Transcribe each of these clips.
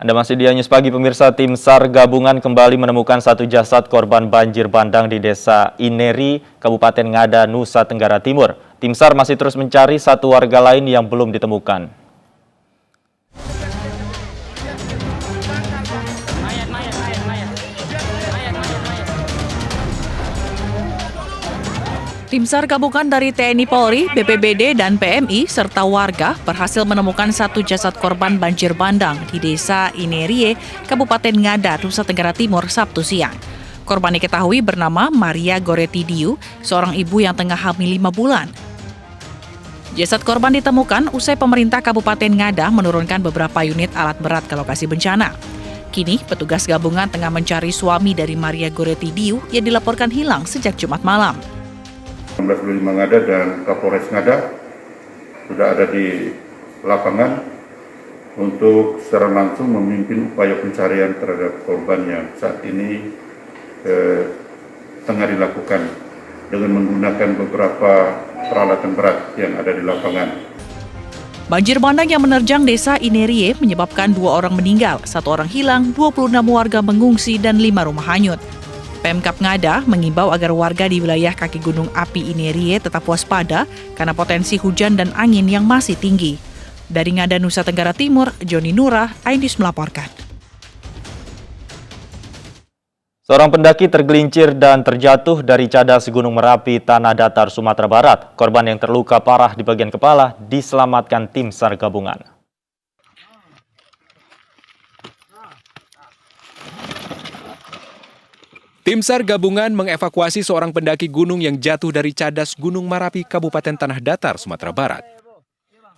Anda masih di News Pagi pemirsa. Tim SAR gabungan kembali menemukan satu jasad korban banjir bandang di Desa Ineri, Kabupaten Ngada, Nusa Tenggara Timur. Tim SAR masih terus mencari satu warga lain yang belum ditemukan. Tim SAR gabungan dari TNI Polri, BPBD, dan PMI, serta warga berhasil menemukan satu jasad korban banjir bandang di Desa Inerie, Kabupaten Ngada, Nusa Tenggara Timur, Sabtu siang. Korban diketahui bernama Maria Goretidiu, seorang ibu yang tengah hamil 5 bulan. Jasad korban ditemukan usai pemerintah Kabupaten Ngada menurunkan beberapa unit alat berat ke lokasi bencana. Kini, petugas gabungan tengah mencari suami dari Maria Goretidiu yang dilaporkan hilang sejak Jumat malam. 1925 Ngada dan Kapolres Ngada sudah ada di lapangan untuk secara langsung memimpin upaya pencarian terhadap korban yang saat ini tengah dilakukan dengan menggunakan beberapa peralatan berat yang ada di lapangan. Banjir bandang yang menerjang Desa Inerie menyebabkan 2 orang meninggal, 1 orang hilang, 26 warga mengungsi, dan 5 rumah hanyut. Pemkab Ngada mengimbau agar warga di wilayah kaki gunung api Inerie tetap waspada karena potensi hujan dan angin yang masih tinggi. Dari Ngada, Nusa Tenggara Timur, Joni Nurah, iNews melaporkan. Seorang pendaki tergelincir dan terjatuh dari cadas Gunung Merapi, Tanah Datar, Sumatera Barat. Korban yang terluka parah di bagian kepala diselamatkan tim SAR gabungan. Tim SAR gabungan mengevakuasi seorang pendaki gunung yang jatuh dari cadas Gunung Merapi, Kabupaten Tanah Datar, Sumatera Barat.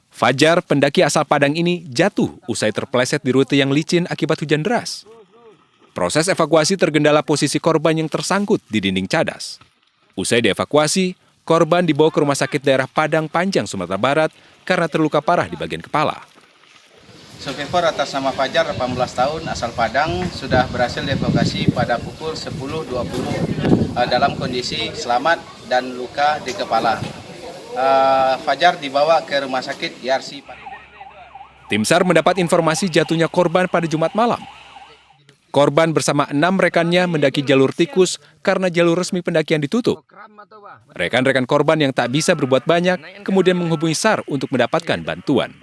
Fajar, pendaki asal Padang ini jatuh usai terpeleset di rute yang licin akibat hujan deras. Proses evakuasi tergendala posisi korban yang tersangkut di dinding cadas. Usai dievakuasi, korban dibawa ke Rumah Sakit Daerah Padang Panjang, Sumatera Barat karena terluka parah di bagian kepala. Survivor atas nama Fajar, 18 tahun, asal Padang, sudah berhasil dievakuasi pada pukul 10.20 dalam kondisi selamat dan luka di kepala. Fajar dibawa ke Rumah Sakit YRC. Tim SAR mendapat informasi jatuhnya korban pada Jumat malam. Korban bersama 6 rekannya mendaki jalur tikus karena jalur resmi pendakian ditutup. Rekan-rekan korban yang tak bisa berbuat banyak kemudian menghubungi SAR untuk mendapatkan bantuan.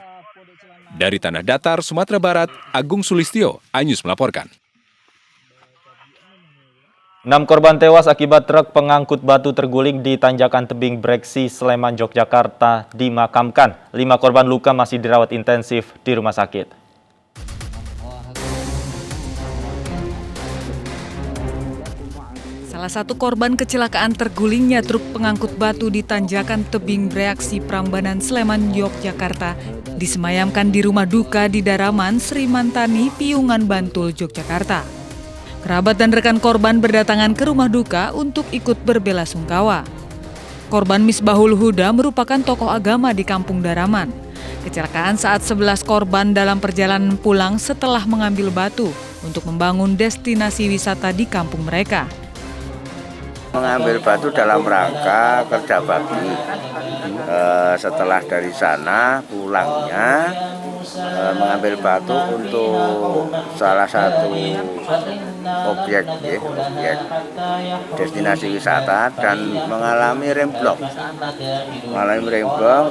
Dari Tanah Datar, Sumatera Barat, Agung Sulistyo, iNews melaporkan. 6 korban tewas akibat truk pengangkut batu terguling di Tanjakan Tebing Breksi, Sleman, Yogyakarta dimakamkan. 5 korban luka masih dirawat intensif di rumah sakit. Salah satu korban kecelakaan tergulingnya truk pengangkut batu di Tanjakan Tebing Breksi, Prambanan, Sleman, Yogyakarta disemayamkan di rumah duka di Daraman, Sri Mantani, Piungan, Bantul, Yogyakarta. Kerabat dan rekan korban berdatangan ke rumah duka untuk ikut berbelasungkawa. Korban Misbahul Huda merupakan tokoh agama di Kampung Daraman. Kecelakaan saat 11 korban dalam perjalanan pulang setelah mengambil batu untuk membangun destinasi wisata di kampung mereka. Mengambil batu dalam rangka kerja bakti. Setelah dari sana pulangnya mengambil batu untuk salah satu objek destinasi wisata dan mengalami remblong.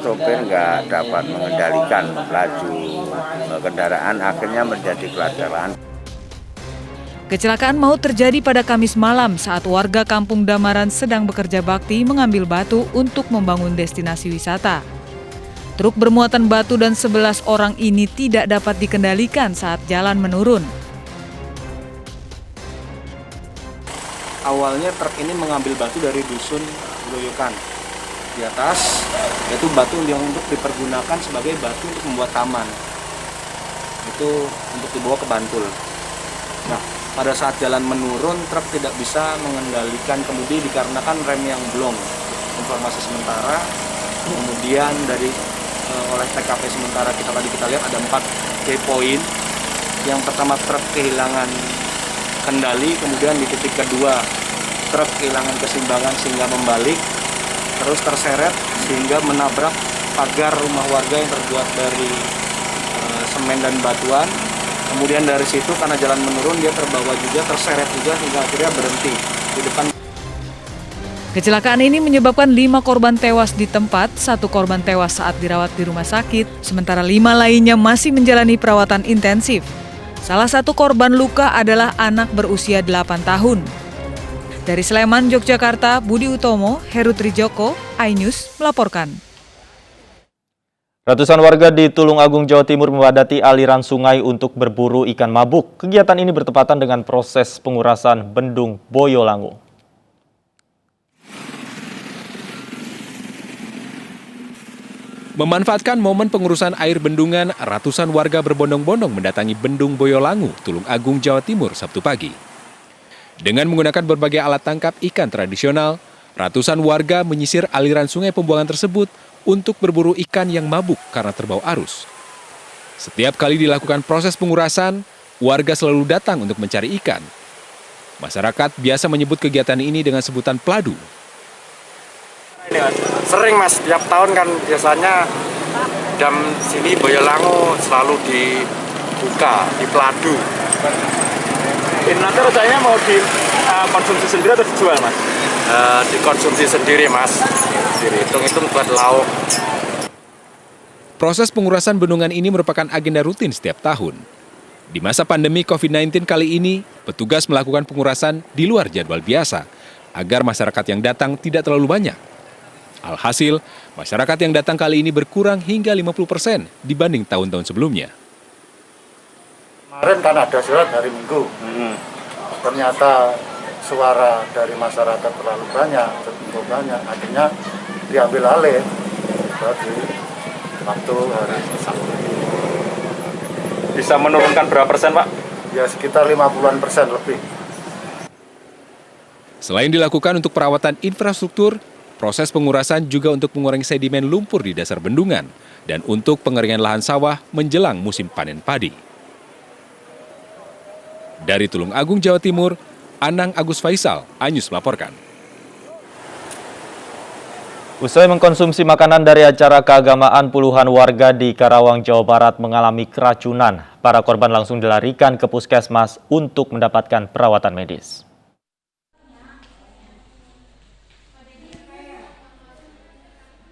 Sopir nggak dapat mengendalikan laju kendaraan, akhirnya menjadi kecelakaan. Kecelakaan maut terjadi pada Kamis malam saat warga Kampung Damaran sedang bekerja bakti mengambil batu untuk membangun destinasi wisata. Truk bermuatan batu dan 11 orang ini tidak dapat dikendalikan saat jalan menurun. Awalnya truk ini mengambil batu dari dusun Groyokan di atas, yaitu batu yang untuk dipergunakan sebagai batu untuk membuat taman. Itu untuk dibawa ke Bantul. Nah, pada saat jalan menurun, truk tidak bisa mengendalikan kemudi dikarenakan rem yang blong. Informasi sementara, kemudian dari oleh TKP sementara kita lihat ada 4 key point. Yang pertama, truk kehilangan kendali, kemudian di titik kedua truk kehilangan keseimbangan sehingga membalik, terus terseret sehingga menabrak pagar rumah warga yang terbuat dari semen dan batuan. Kemudian dari situ karena jalan menurun dia terbawa juga, terseret juga hingga akhirnya berhenti di depan. Kecelakaan ini menyebabkan 5 korban tewas di tempat, 1 korban tewas saat dirawat di rumah sakit, sementara 5 lainnya masih menjalani perawatan intensif. Salah satu korban luka adalah anak berusia 8 tahun. Dari Sleman, Yogyakarta, Budi Utomo, Heru Trijoko, iNews melaporkan. Ratusan warga di Tulungagung, Jawa Timur memadati aliran sungai untuk berburu ikan mabuk. Kegiatan ini bertepatan dengan proses pengurasan Bendung Boyolangu. Memanfaatkan momen pengurusan air bendungan, ratusan warga berbondong-bondong mendatangi Bendung Boyolangu, Tulungagung, Jawa Timur, Sabtu pagi. Dengan menggunakan berbagai alat tangkap ikan tradisional, ratusan warga menyisir aliran sungai pembuangan tersebut untuk berburu ikan yang mabuk karena terbawa arus. Setiap kali dilakukan proses pengurasan, warga selalu datang untuk mencari ikan. Masyarakat biasa menyebut kegiatan ini dengan sebutan peladu. Sering mas, tiap tahun kan biasanya jam sini Boyolangu selalu dibuka, di peladu. Ini nanti rencananya mau dikonsumsi sendiri atau dijual mas? Dikonsumsi sendiri mas, dihitung-hitung buat lauk. Proses pengurasan bendungan ini merupakan agenda rutin setiap tahun. Di masa pandemi COVID-19 kali ini, petugas melakukan pengurasan di luar jadwal biasa, agar masyarakat yang datang tidak terlalu banyak. Alhasil, masyarakat yang datang kali ini berkurang hingga 50% dibanding tahun-tahun sebelumnya. Kemarin kan ada surat hari Minggu, ternyata suara dari masyarakat terlalu banyak, akhirnya diambil alih di waktu hari Sabtu. Bisa menurunkan berapa persen Pak? Ya sekitar 50% lebih. Selain dilakukan untuk perawatan infrastruktur, proses pengurasan juga untuk mengurangi sedimen lumpur di dasar bendungan dan untuk pengeringan lahan sawah menjelang musim panen padi. Dari Tulungagung, Jawa Timur, Anang Agus Faisal, iNews melaporkan. Usai mengkonsumsi makanan dari acara keagamaan, puluhan warga di Karawang, Jawa Barat mengalami keracunan. Para korban langsung dilarikan ke puskesmas untuk mendapatkan perawatan medis.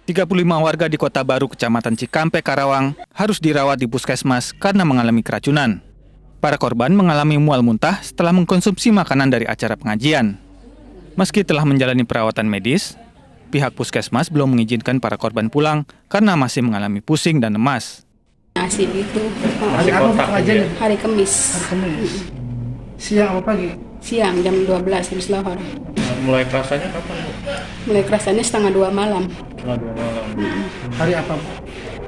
Warga di Kota Baru, Kecamatan Cikampek, Karawang harus dirawat di puskesmas karena mengalami keracunan. Para korban mengalami mual muntah setelah mengkonsumsi makanan dari acara pengajian. Meski telah menjalani perawatan medis, pihak puskesmas belum mengizinkan para korban pulang karena masih mengalami pusing dan lemas. Asin itu. Hari apa aja? Hari Kamis. Siang apa pagi? Siang jam 12 habis lohor. Mulai kerasanya kapan? Mulai kerasanya 1:30 malam. Setengah 2 malam. Hari apa?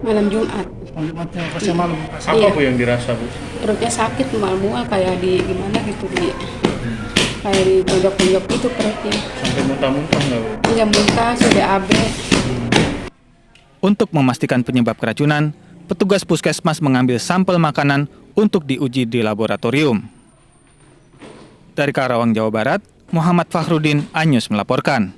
Malam Jumat. Jumatnya kerasnya malam. Apa Bu yang dirasa Bu? Perutnya sakit, mual-mual kayak di gimana gitu kayak di tonjok-tonjok gitu perutnya. Sampai muntah-muntah nggak Bu? Iya muntah, sudah AB. Untuk memastikan penyebab keracunan, petugas puskesmas mengambil sampel makanan untuk diuji di laboratorium. Dari Karawang, Jawa Barat, Muhammad Fakhrudin, iNews melaporkan.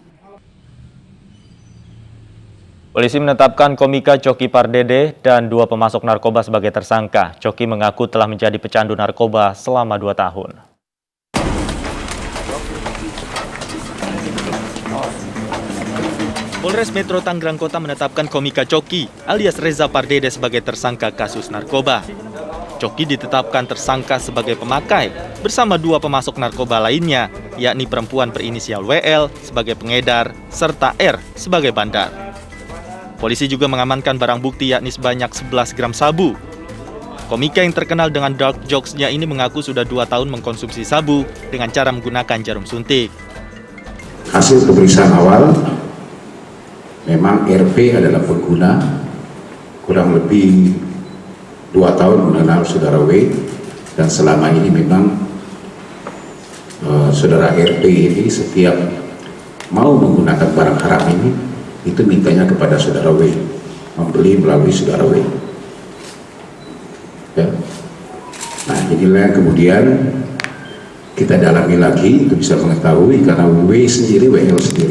Polisi menetapkan komika Coki Pardede dan 2 pemasok narkoba sebagai tersangka. Coki mengaku telah menjadi pecandu narkoba selama 2 tahun. Polres Metro Tangerang Kota menetapkan komika Coki alias Reza Pardede sebagai tersangka kasus narkoba. Coki ditetapkan tersangka sebagai pemakai bersama 2 pemasok narkoba lainnya, yakni perempuan berinisial WL sebagai pengedar serta R sebagai bandar. Polisi juga mengamankan barang bukti yakni sebanyak 11 gram sabu. Komika yang terkenal dengan dark jokes-nya ini mengaku sudah 2 tahun mengkonsumsi sabu dengan cara menggunakan jarum suntik. Hasil pemeriksaan awal, memang RP adalah pengguna, kurang lebih 2 tahun mengenal saudara W, dan selama ini memang saudara RP ini setiap mau menggunakan barang haram ini, itu mintanya kepada saudara W, membeli melalui saudara W. Ya. Nah, inilah yang kemudian kita dalami lagi untuk bisa mengetahui, karena WL sendiri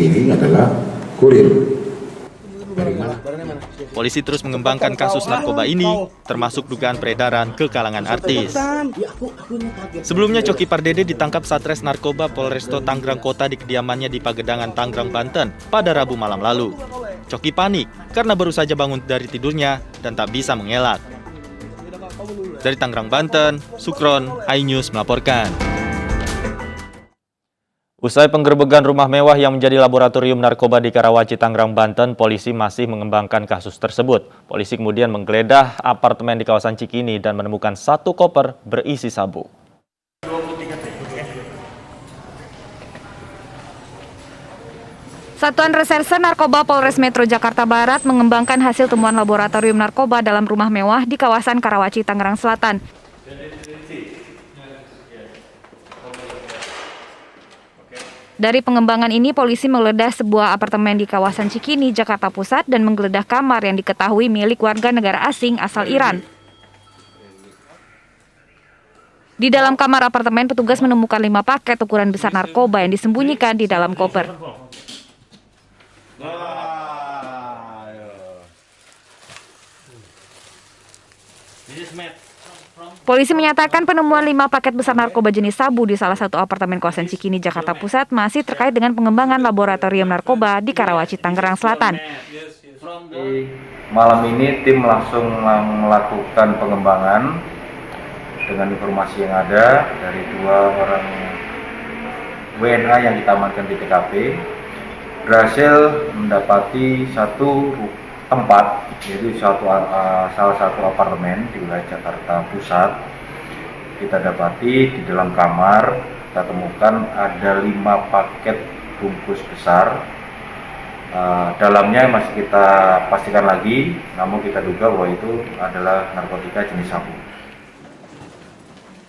ini adalah kurir. Polisi terus mengembangkan kasus narkoba ini, termasuk dugaan peredaran ke kalangan artis. Sebelumnya Coki Pardede ditangkap Satres Narkoba Polresto Tangerang Kota di kediamannya di Pagedangan, Tangerang, Banten pada Rabu malam lalu. Coki panik karena baru saja bangun dari tidurnya dan tak bisa mengelak. Dari Tangerang, Banten, Sukron, iNews melaporkan. Usai penggerbegan rumah mewah yang menjadi laboratorium narkoba di Karawaci, Tangerang, Banten, polisi masih mengembangkan kasus tersebut. Polisi kemudian menggeledah apartemen di kawasan Cikini dan menemukan 1 koper berisi sabu. Satuan Reserse Narkoba Polres Metro Jakarta Barat mengembangkan hasil temuan laboratorium narkoba dalam rumah mewah di kawasan Karawaci, Tangerang Selatan. Dari pengembangan ini, polisi menggeledah sebuah apartemen di kawasan Cikini, Jakarta Pusat dan menggeledah kamar yang diketahui milik warga negara asing asal Iran. Di dalam kamar apartemen, petugas menemukan 5 paket ukuran besar narkoba yang disembunyikan di dalam koper. Polisi menyatakan penemuan 5 paket besar narkoba jenis sabu di salah satu apartemen kawasan Cikini, Jakarta Pusat masih terkait dengan pengembangan laboratorium narkoba di Karawaci, Tangerang Selatan. Malam ini tim langsung melakukan pengembangan dengan informasi yang ada dari 2 orang WNA yang ditamatkan di TKP. Berhasil mendapati 1 tempat, yaitu salah satu apartemen di wilayah Jakarta Pusat. Kita dapati di dalam kamar kita temukan ada 5 paket bungkus besar. Dalamnya masih kita pastikan lagi, namun kita duga bahwa itu adalah narkotika jenis sabu.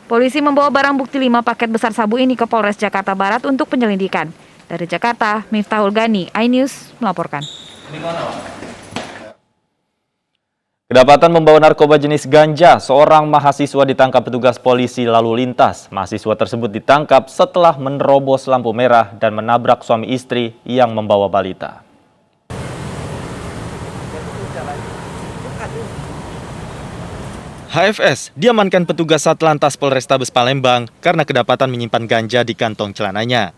Polisi membawa barang bukti 5 paket besar sabu ini ke Polres Jakarta Barat untuk penyelidikan. Dari Jakarta, Miftahul Gani, iNews melaporkan. Kedapatan membawa narkoba jenis ganja, seorang mahasiswa ditangkap petugas polisi lalu lintas. Mahasiswa tersebut ditangkap setelah menerobos lampu merah dan menabrak suami istri yang membawa balita. HFS diamankan petugas Satlantas Polrestabes Palembang karena kedapatan menyimpan ganja di kantong celananya.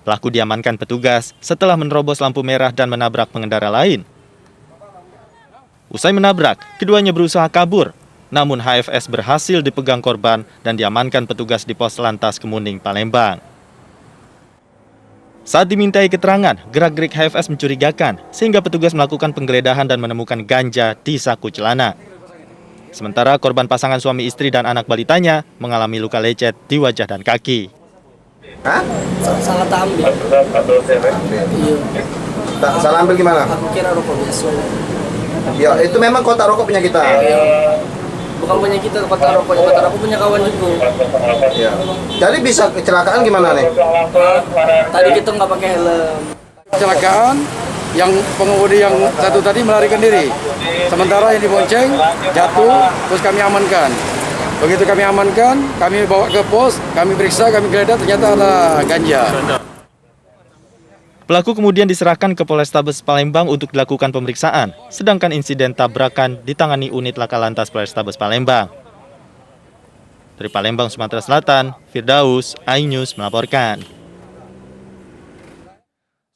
Pelaku diamankan petugas setelah menerobos lampu merah dan menabrak pengendara lain. Usai menabrak, keduanya berusaha kabur, namun HFS berhasil dipegang korban dan diamankan petugas di Pos Lantas Kemuning, Palembang. Saat dimintai keterangan, gerak-gerik HFS mencurigakan sehingga petugas melakukan penggeledahan dan menemukan ganja di saku celana. Sementara korban pasangan suami istri dan anak balitanya mengalami luka lecet di wajah dan kaki. Hah? Salah ambil. Iya. Salah ambil gimana? Aku kira rokok biasa. Ya, itu memang kotak rokok punya kita. Bukan punya kita, kotak rokok punya kawan juga. Ya. Jadi bisa kecelakaan gimana nih? Tadi kita nggak pakai helm. Kecelakaan, yang pengemudi yang satu tadi melarikan diri. Sementara yang dibonceng jatuh, terus kami amankan. Begitu kami amankan, kami bawa ke pos, kami periksa, kami geledah, ternyata ada ganja. Pelaku kemudian diserahkan ke Polrestabes Palembang untuk dilakukan pemeriksaan, sedangkan insiden tabrakan ditangani unit Laka Lantas Polrestabes Palembang. Dari Palembang, Sumatera Selatan, Firdaus, iNews melaporkan.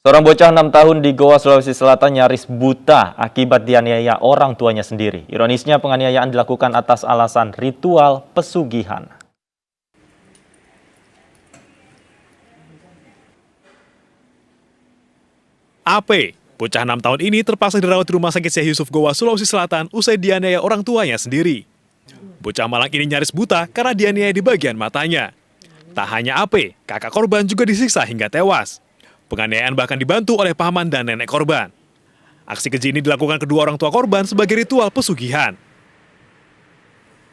Seorang bocah 6 tahun di Goa, Sulawesi Selatan nyaris buta akibat dianiaya orang tuanya sendiri. Ironisnya penganiayaan dilakukan atas alasan ritual pesugihan. AP, bocah 6 tahun ini terpaksa dirawat di Rumah Sakit Syekh Yusuf Goa, Sulawesi Selatan usai dianiaya orang tuanya sendiri. Bocah malang ini nyaris buta karena dianiaya di bagian matanya. Tak hanya AP, kakak korban juga disiksa hingga tewas. Penganiayaan bahkan dibantu oleh paman dan nenek korban. Aksi keji ini dilakukan kedua orang tua korban sebagai ritual pesugihan.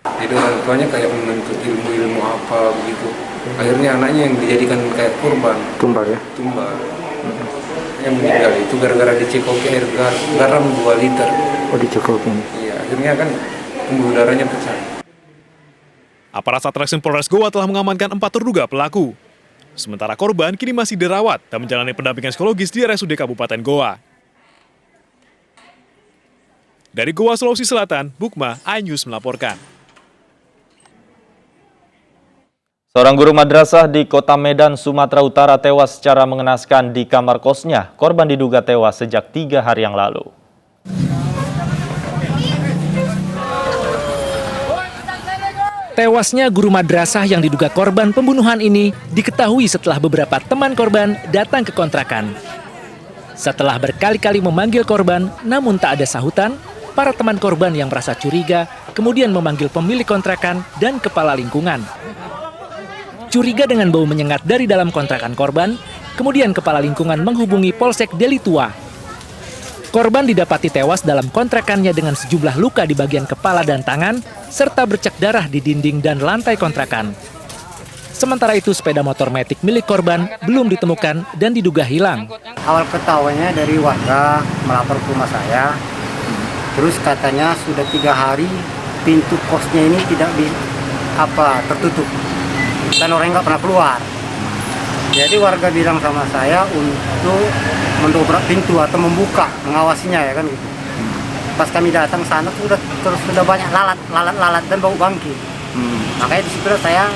Jadi orang tuanya kayak menuntut ilmu-ilmu apa begitu. Akhirnya anaknya yang dijadikan kayak korban. Tumbal ya? Tumbal. Yang meninggal itu gara-gara dicekoki air garam 2 liter. Oh, dicekoki? Iya, akhirnya kan pembuluh darahnya pecah. Aparat Satreskrim Polres Goa telah mengamankan 4 terduga pelaku. Sementara korban kini masih dirawat dan menjalani pendampingan psikologis di RSUD Kabupaten Goa. Dari Goa, Sulawesi Selatan, Bukma, iNews melaporkan. Seorang guru madrasah di Kota Medan, Sumatera Utara tewas secara mengenaskan di kamar kosnya. Korban diduga tewas sejak 3 hari yang lalu. Tewasnya guru madrasah yang diduga korban pembunuhan ini diketahui setelah beberapa teman korban datang ke kontrakan. Setelah berkali-kali memanggil korban, namun tak ada sahutan, para teman korban yang merasa curiga kemudian memanggil pemilik kontrakan dan kepala lingkungan. Curiga dengan bau menyengat dari dalam kontrakan korban, kemudian kepala lingkungan menghubungi Polsek Deli Tua. Korban didapati tewas dalam kontrakannya dengan sejumlah luka di bagian kepala dan tangan, serta bercak darah di dinding dan lantai kontrakan. Sementara itu, sepeda motor metik milik korban belum ditemukan dan diduga hilang. Awal ketahuannya dari warga melapor ke rumah saya, terus katanya sudah 3 hari pintu kosnya ini tidak tertutup. Dan orang nggak pernah keluar. Jadi warga bilang sama saya untuk mendobrak pintu atau membuka, mengawasinya ya kan gitu. Pas kami datang sana sudah banyak lalat dan bau bangki. Makanya di situ saya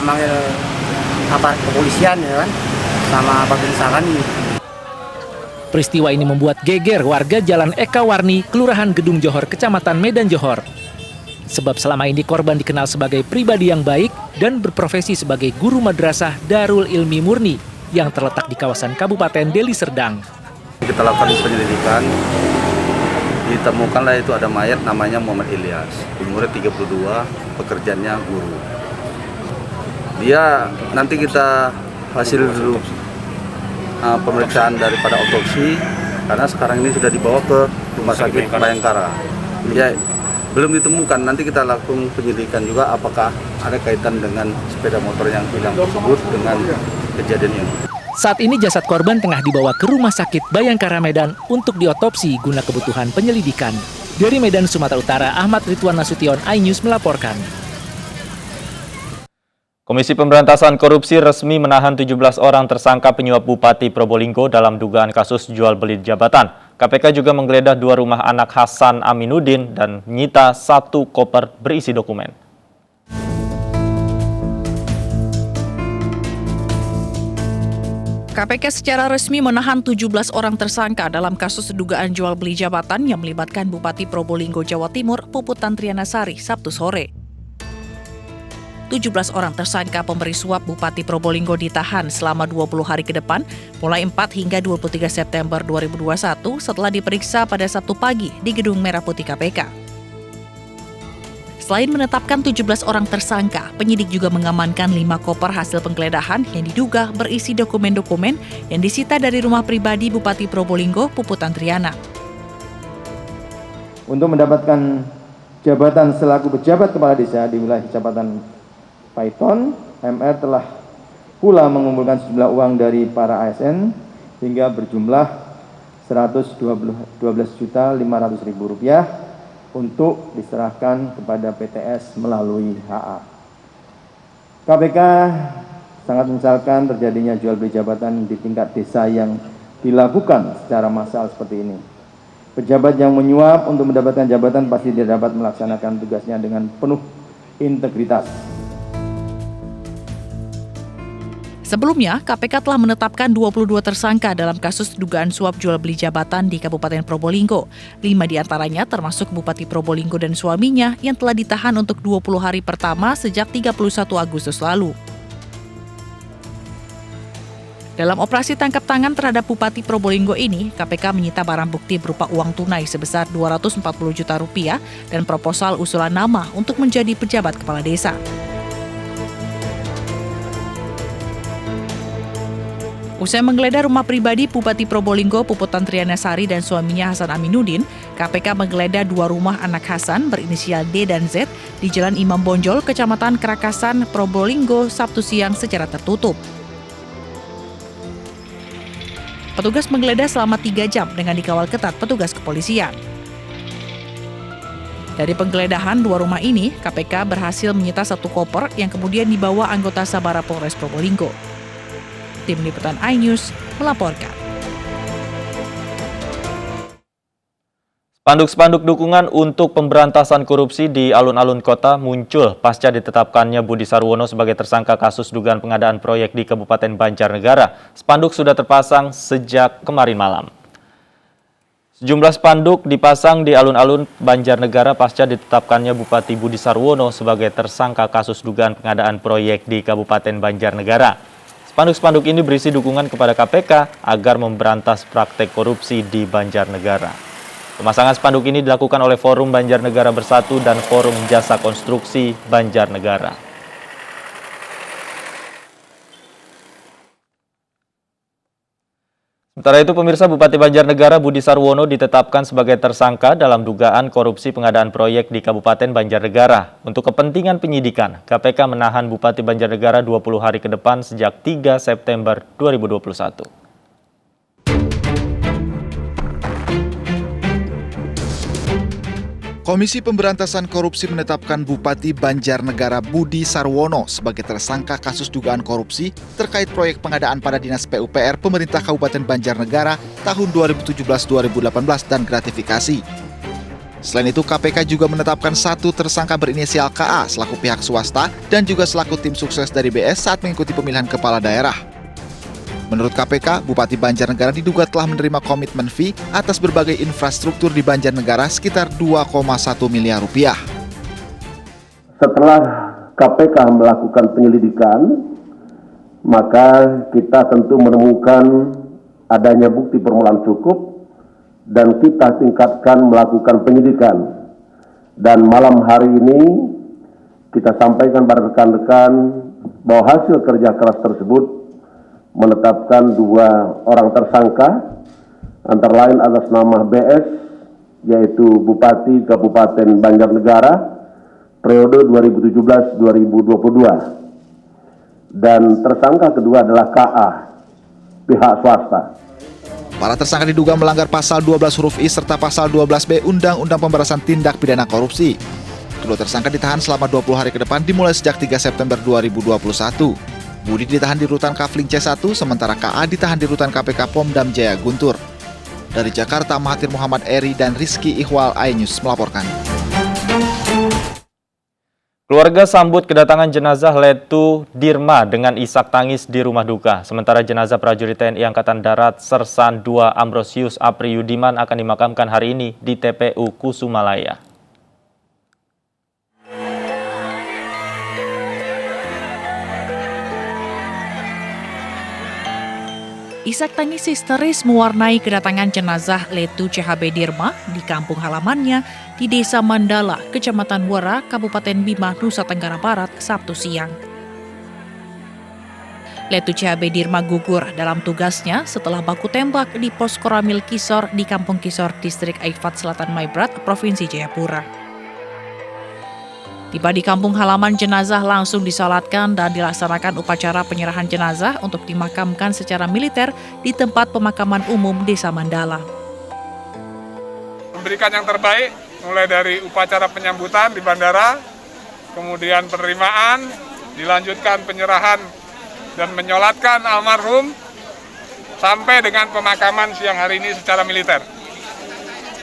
manggil aparat kepolisian ya kan, sama Babinsa kami. Peristiwa ini membuat geger warga Jalan Eka Warni, Kelurahan Gedung Johor, Kecamatan Medan Johor. Sebab selama ini korban dikenal sebagai pribadi yang baik dan berprofesi sebagai guru madrasah Darul Ilmi Murni yang terletak di kawasan Kabupaten Deli Serdang. Kita lakukan penyelidikan, ditemukanlah itu ada mayat namanya Muhammad Ilyas, umurnya 32, pekerjaannya guru. Dia nanti kita hasil dulu pemeriksaan daripada otopsi, karena sekarang ini sudah dibawa ke Rumah Sakit Bayangkara. Ya, belum ditemukan, nanti kita lakukan penyelidikan juga apakah ada kaitan dengan sepeda motor yang hilang tersebut dengan kejadian ini. Saat ini jasad korban tengah dibawa ke Rumah Sakit Bayangkara Medan untuk diotopsi guna kebutuhan penyelidikan. Dari Medan, Sumatera Utara, Ahmad Ridwan Nasution, iNews melaporkan. Komisi Pemberantasan Korupsi resmi menahan 17 orang tersangka penyuap Bupati Probolinggo dalam dugaan kasus jual beli jabatan. KPK juga menggeledah 2 rumah anak Hasan Aminuddin dan menyita 1 koper berisi dokumen. KPK secara resmi menahan 17 orang tersangka dalam kasus dugaan jual beli jabatan yang melibatkan Bupati Probolinggo, Jawa Timur, Puput Tantrianasari, Sabtu sore. 17 orang tersangka pemberi suap Bupati Probolinggo ditahan selama 20 hari ke depan, mulai 4 hingga 23 September 2021 setelah diperiksa pada Sabtu pagi di Gedung Merah Putih KPK. Selain menetapkan 17 orang tersangka, penyidik juga mengamankan 5 koper hasil penggeledahan yang diduga berisi dokumen-dokumen yang disita dari rumah pribadi Bupati Probolinggo, Puput Tantriana. Untuk mendapatkan jabatan selaku pejabat kepala desa di wilayah Kecamatan Paiton, MR telah pula mengumpulkan sejumlah uang dari para ASN hingga berjumlah Rp112.500.000 untuk diserahkan kepada PTS melalui HA. KPK sangat menyesalkan terjadinya jual beli jabatan di tingkat desa yang dilakukan secara massal seperti ini. Pejabat yang menyuap untuk mendapatkan jabatan pasti tidak dapat melaksanakan tugasnya dengan penuh integritas. Sebelumnya, KPK telah menetapkan 22 tersangka dalam kasus dugaan suap jual beli jabatan di Kabupaten Probolinggo. 5 diantaranya termasuk Bupati Probolinggo dan suaminya yang telah ditahan untuk 20 hari pertama sejak 31 Agustus lalu. Dalam operasi tangkap tangan terhadap Bupati Probolinggo ini, KPK menyita barang bukti berupa uang tunai sebesar Rp240 juta dan proposal usulan nama untuk menjadi pejabat kepala desa. Usai menggeledah rumah pribadi Bupati Probolinggo, Puput Tantrianasari dan suaminya Hasan Aminuddin, KPK menggeledah 2 rumah anak Hasan berinisial D dan Z di Jalan Imam Bonjol, Kecamatan Kerakasan, Probolinggo, Sabtu siang secara tertutup. Petugas menggeledah selama 3 jam dengan dikawal ketat petugas kepolisian. Dari penggeledahan 2 rumah ini, KPK berhasil menyita 1 koper yang kemudian dibawa anggota Sabara Polres Probolinggo. Tim Liputan iNews melaporkan. Spanduk-spanduk dukungan untuk pemberantasan korupsi di alun-alun kota muncul pasca ditetapkannya Budi Sarwono sebagai tersangka kasus dugaan pengadaan proyek di Kabupaten Banjarnegara. Spanduk sudah terpasang sejak kemarin malam. Sejumlah spanduk dipasang di alun-alun Banjarnegara pasca ditetapkannya Bupati Budi Sarwono sebagai tersangka kasus dugaan pengadaan proyek di Kabupaten Banjarnegara. Spanduk-spanduk ini berisi dukungan kepada KPK agar memberantas praktek korupsi di Banjarnegara. Pemasangan spanduk ini dilakukan oleh Forum Banjarnegara Bersatu dan Forum Jasa Konstruksi Banjarnegara. Sementara itu, pemirsa, Bupati Banjarnegara Budi Sarwono ditetapkan sebagai tersangka dalam dugaan korupsi pengadaan proyek di Kabupaten Banjarnegara. Untuk kepentingan penyidikan, KPK menahan Bupati Banjarnegara 20 hari ke depan sejak 3 September 2021. Komisi Pemberantasan Korupsi menetapkan Bupati Banjarnegara Budi Sarwono sebagai tersangka kasus dugaan korupsi terkait proyek pengadaan pada Dinas PUPR Pemerintah Kabupaten Banjarnegara tahun 2017-2018 dan gratifikasi. Selain itu, KPK juga menetapkan satu tersangka berinisial KA selaku pihak swasta dan juga selaku tim sukses dari BS saat mengikuti pemilihan kepala daerah. Menurut KPK, Bupati Banjarnegara diduga telah menerima komitmen fee atas berbagai infrastruktur di Banjarnegara sekitar 2,1 miliar rupiah. Setelah KPK melakukan penyelidikan, maka kita tentu menemukan adanya bukti permulaan cukup dan kita tingkatkan melakukan penyidikan. Dan malam hari ini kita sampaikan pada rekan-rekan bahwa hasil kerja keras tersebut menetapkan 2 orang tersangka, antara lain atas nama BS, yaitu Bupati Kabupaten Banjarnegara, periode 2017-2022. Dan tersangka kedua adalah KA, pihak swasta. Para tersangka diduga melanggar pasal 12 huruf I serta pasal 12B Undang-Undang Pemberantasan Tindak Pidana Korupsi. Kedua tersangka ditahan selama 20 hari ke depan dimulai sejak 3 September 2021. Budi ditahan di Rutan Kafling C1, sementara KA ditahan di Rutan KPK Pomdam Jaya Guntur. Dari Jakarta, Mahathir Muhammad Eri dan Rizky Ihwal, iNews melaporkan. Keluarga sambut kedatangan jenazah Letu Dirma dengan isak tangis di rumah duka. Sementara jenazah prajurit TNI Angkatan Darat Sersan II Ambrosius Apriyudiman akan dimakamkan hari ini di TPU Kusumalaya. Isak tangis histeris mewarnai kedatangan jenazah Letu CHB Dirma di kampung halamannya di Desa Mandala, Kecamatan Wara, Kabupaten Bima, Nusa Tenggara Barat, Sabtu siang. Letu CHB Dirma gugur dalam tugasnya setelah baku tembak di pos Koramil Kisor di Kampung Kisor, Distrik Aifat Selatan Maibrat, Provinsi Jayapura. Tiba di kampung halaman, jenazah langsung disalatkan dan dilaksanakan upacara penyerahan jenazah untuk dimakamkan secara militer di tempat pemakaman umum Desa Mandala. Memberikan yang terbaik, mulai dari upacara penyambutan di bandara, kemudian penerimaan, dilanjutkan penyerahan dan menyolatkan almarhum, sampai dengan pemakaman siang hari ini secara militer.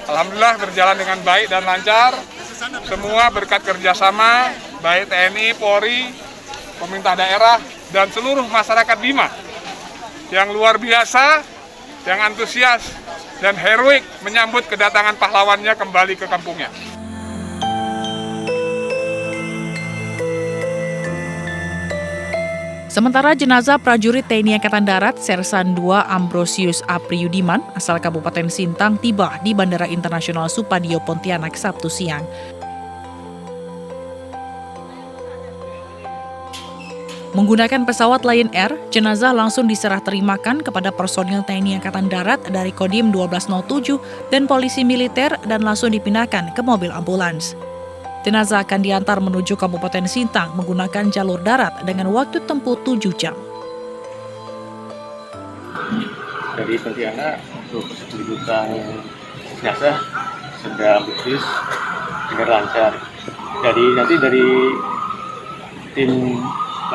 Alhamdulillah berjalan dengan baik dan lancar. Semua berkat kerjasama, baik TNI, Polri, pemerintah daerah, dan seluruh masyarakat Bima yang luar biasa, yang antusias, dan heroik menyambut kedatangan pahlawannya kembali ke kampungnya. Sementara jenazah prajurit TNI Angkatan Darat Sersan II Ambrosius Apriyudiman asal Kabupaten Sintang tiba di Bandara Internasional Supadio Pontianak Sabtu siang. Menggunakan pesawat Lion Air, jenazah langsung diserah terimakan kepada personil TNI Angkatan Darat dari Kodim 1207 dan polisi militer dan langsung dipindahkan ke mobil ambulans. Jenazah akan diantar menuju Kabupaten Sintang menggunakan jalur darat dengan waktu tempuh 7 jam. Dari Pontianak untuk kedudukan jenazah sudah ambisius dengan lancar. Jadi nanti dari tim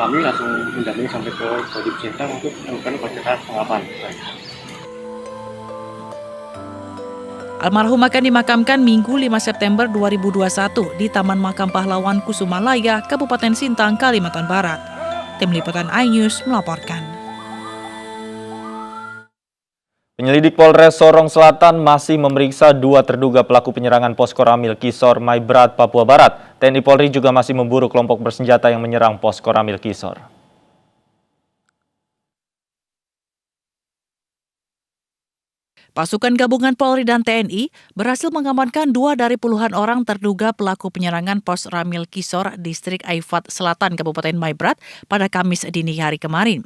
kami langsung mendampingi sampai ke Kodim Sintang untuk melakukan upacara pengamanan. Almarhum akan dimakamkan Minggu 5 September 2021 di Taman Makam Pahlawan Kusumalaya, Kabupaten Sintang, Kalimantan Barat. Tim Liputan iNews melaporkan. Penyelidik Polres Sorong Selatan masih memeriksa 2 terduga pelaku penyerangan pos Koramil Kisor, Maibrat, Papua Barat. TNI Polri juga masih memburu kelompok bersenjata yang menyerang pos Koramil Kisor. Pasukan gabungan Polri dan TNI berhasil mengamankan 2 dari puluhan orang terduga pelaku penyerangan pos Ramil Kisor, Distrik Aifat Selatan, Kabupaten Maibrat pada Kamis dini hari kemarin.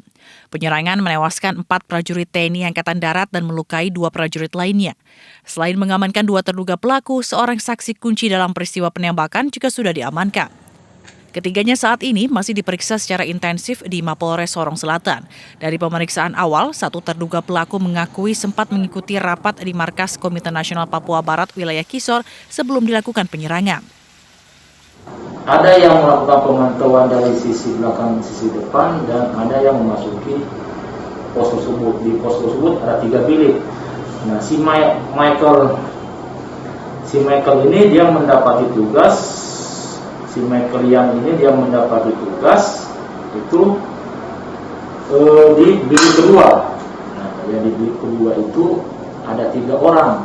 Penyerangan menewaskan 4 prajurit TNI Angkatan Darat dan melukai 2 prajurit lainnya. Selain mengamankan 2 terduga pelaku, seorang saksi kunci dalam peristiwa penembakan juga sudah diamankan. Ketiganya saat ini masih diperiksa secara intensif di Mapolres Sorong Selatan. Dari pemeriksaan awal, 1 terduga pelaku mengakui sempat mengikuti rapat di markas Komite Nasional Papua Barat wilayah Kisor sebelum dilakukan penyerangan. Ada yang melakukan pemantauan dari sisi belakang, sisi depan, dan ada yang memasuki pos tersebut. Di pos tersebut ada 3 bilik. Nah, si Michael ini dia mendapati tugas. Si Michael yang ini dia mendapat tugas itu di bilik kedua. Nah, di bilik kedua itu ada 3 orang,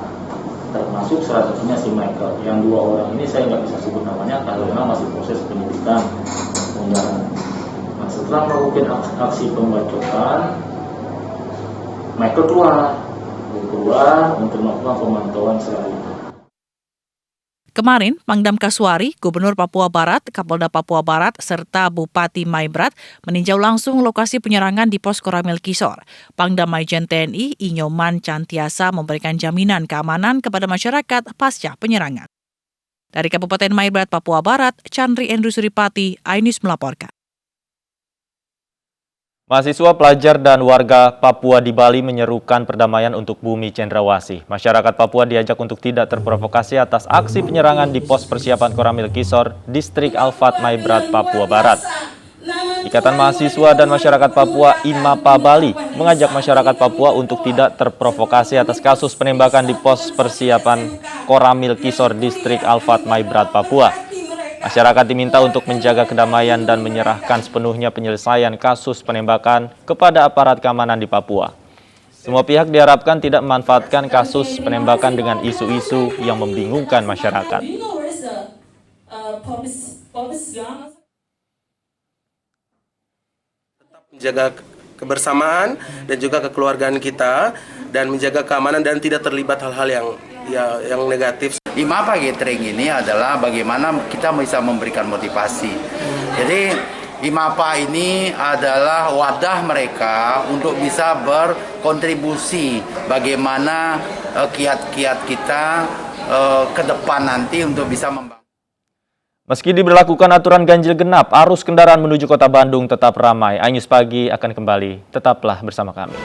termasuk salah satunya si Michael. Yang 2 orang ini saya nggak bisa sebut namanya karena masih proses penyidikan. Nah, setelah melakukan aksi pembacokan, Michael keluar untuk melakukan pemantauan selanjutnya. Kemarin, Pangdam Kasuari, Gubernur Papua Barat, Kapolda Papua Barat, serta Bupati Maibrat meninjau langsung lokasi penyerangan di pos Koramil Kisor. Pangdam Maijen TNI Inyoman Cantiasa memberikan jaminan keamanan kepada masyarakat pasca penyerangan. Dari Kabupaten Maibrat, Papua Barat, Chandri Endru Suripati, iNews melaporkan. Mahasiswa, pelajar, dan warga Papua di Bali menyerukan perdamaian untuk bumi Cendrawasih. Masyarakat Papua diajak untuk tidak terprovokasi atas aksi penyerangan di pos persiapan Koramil Kisor, Distrik Alfat, Maibrat, Papua Barat. Ikatan Mahasiswa dan Masyarakat Papua IMAPA Bali mengajak masyarakat Papua untuk tidak terprovokasi atas kasus penembakan di pos persiapan Koramil Kisor, Distrik Alfat, Maibrat, Papua. Masyarakat diminta untuk menjaga kedamaian dan menyerahkan sepenuhnya penyelesaian kasus penembakan kepada aparat keamanan di Papua. Semua pihak diharapkan tidak memanfaatkan kasus penembakan dengan isu-isu yang membingungkan masyarakat. Menjaga kebersamaan dan juga kekeluargaan kita dan menjaga keamanan dan tidak terlibat hal-hal yang negatif. IMAPA Gathering ini adalah bagaimana kita bisa memberikan motivasi. Jadi IMAPA ini adalah wadah mereka untuk bisa berkontribusi bagaimana kiat-kiat kita ke depan nanti untuk bisa membangun. Meski diberlakukan aturan ganjil genap, arus kendaraan menuju kota Bandung tetap ramai. iNews Pagi akan kembali. Tetaplah bersama kami.